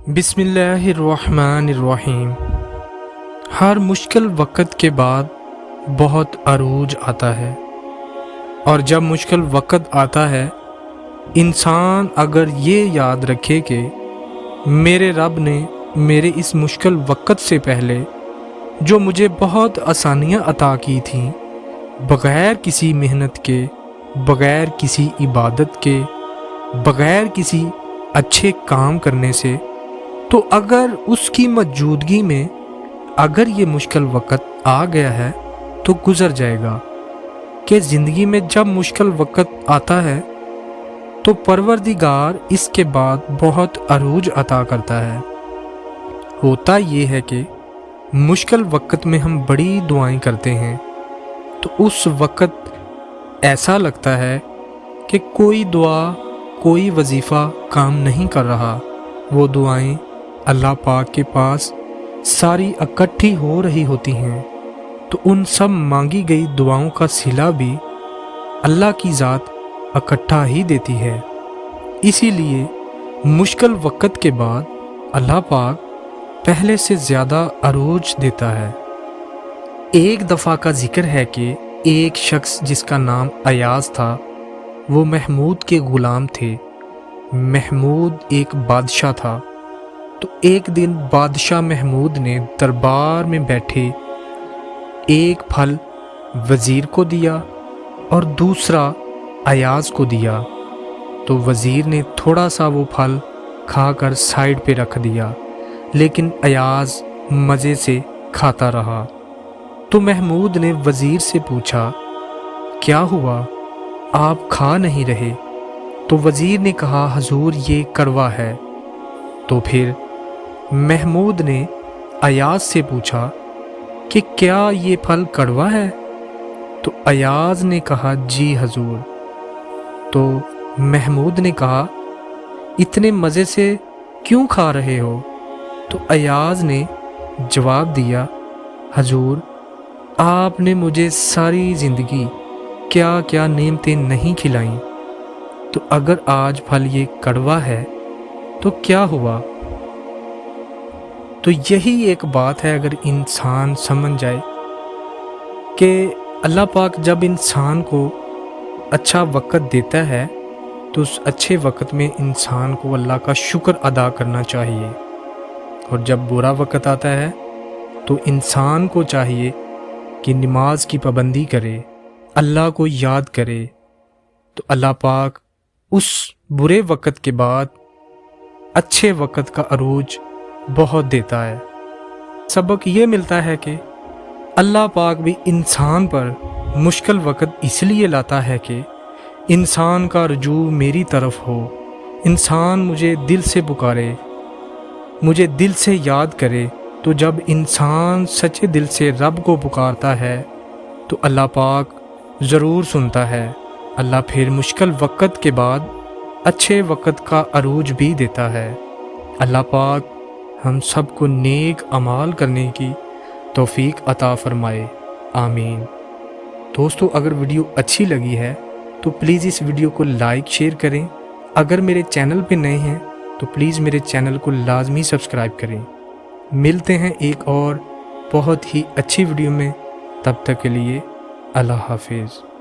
बिस्मिल्लाहिर्रहमानिर्रहीम। हर मुश्किल वक़्त के बाद बहुत अरूज आता है, और जब मुश्किल वक़्त आता है इंसान अगर ये याद रखे कि मेरे रब ने मेरे इस मुश्किल वक़्त से पहले जो मुझे बहुत आसानियाँ अता की थीं, बग़ैर किसी मेहनत के, बग़ैर किसी इबादत के, बग़ैर किसी अच्छे काम करने से, तो अगर उसकी मौजूदगी में अगर ये मुश्किल वक़्त आ गया है तो गुज़र जाएगा। कि ज़िंदगी में जब मुश्किल वक़्त आता है तो परवरदिगार इसके बाद बहुत अरूज अता करता है। होता ये है कि मुश्किल वक़्त में हम बड़ी दुआएं करते हैं तो उस वक़्त ऐसा लगता है कि कोई दुआ, कोई वजीफ़ा काम नहीं कर रहा। वो दुआएं अल्लाह पाक के पास सारी इकट्ठी हो रही होती हैं, तो उन सब मांगी गई दुआओं का सिला भी अल्लाह की ज़ात इकट्ठा ही देती है। इसीलिए मुश्किल वक़्त के बाद अल्लाह पाक पहले से ज़्यादा अरूज देता है। एक दफ़ा का जिक्र है कि एक शख्स जिसका नाम अयाज था, वो महमूद के ग़ुलाम थे। महमूद एक बादशाह था। तो एक दिन बादशाह महमूद ने दरबार में बैठे एक फल वज़ीर को दिया और दूसरा अयाज को दिया। तो वज़ीर ने थोड़ा सा वो फल खाकर साइड पे रख दिया, लेकिन अयाज मज़े से खाता रहा। तो महमूद ने वज़ीर से पूछा, क्या हुआ, आप खा नहीं रहे? तो वज़ीर ने कहा, हजूर ये कड़वा है। तो फिर महमूद ने अयाज से पूछा कि क्या ये फल कड़वा है? तो अयाज ने कहा, जी हजूर। तो महमूद ने कहा, इतने मज़े से क्यों खा रहे हो? तो अयाज ने जवाब दिया, हजूर आपने मुझे सारी ज़िंदगी क्या क्या नेमतें नहीं खिलाईं, तो अगर आज फल ये कड़वा है तो क्या हुआ? तो यही एक बात है, अगर इंसान समझ जाए कि अल्लाह पाक जब इंसान को अच्छा वक़्त देता है तो उस अच्छे वक़्त में इंसान को अल्लाह का शुक्र अदा करना चाहिए, और जब बुरा वक़्त आता है तो इंसान को चाहिए कि नमाज की पाबंदी करे, अल्लाह को याद करे। तो अल्लाह पाक उस बुरे वक़्त के बाद अच्छे वक़्त का अरूज बहुत देता है। सबक ये मिलता है कि अल्लाह पाक भी इंसान पर मुश्किल वक़्त इसलिए लाता है कि इंसान का रुजू मेरी तरफ हो, इंसान मुझे दिल से पुकारे, मुझे दिल से याद करे। तो जब इंसान सच्चे दिल से रब को पुकारता है तो अल्लाह पाक ज़रूर सुनता है। अल्लाह फिर मुश्किल वक़्त के बाद अच्छे वक़्त का अरूज भी देता है। अल्लाह पाक हम सबको नेक अमाल करने की तौफीक अता फ़रमाए, आमीन। दोस्तों, अगर वीडियो अच्छी लगी है तो प्लीज़ इस वीडियो को लाइक शेयर करें। अगर मेरे चैनल पे नए हैं तो प्लीज़ मेरे चैनल को लाजमी सब्सक्राइब करें। मिलते हैं एक और बहुत ही अच्छी वीडियो में, तब तक के लिए अल्लाह हाफिज़।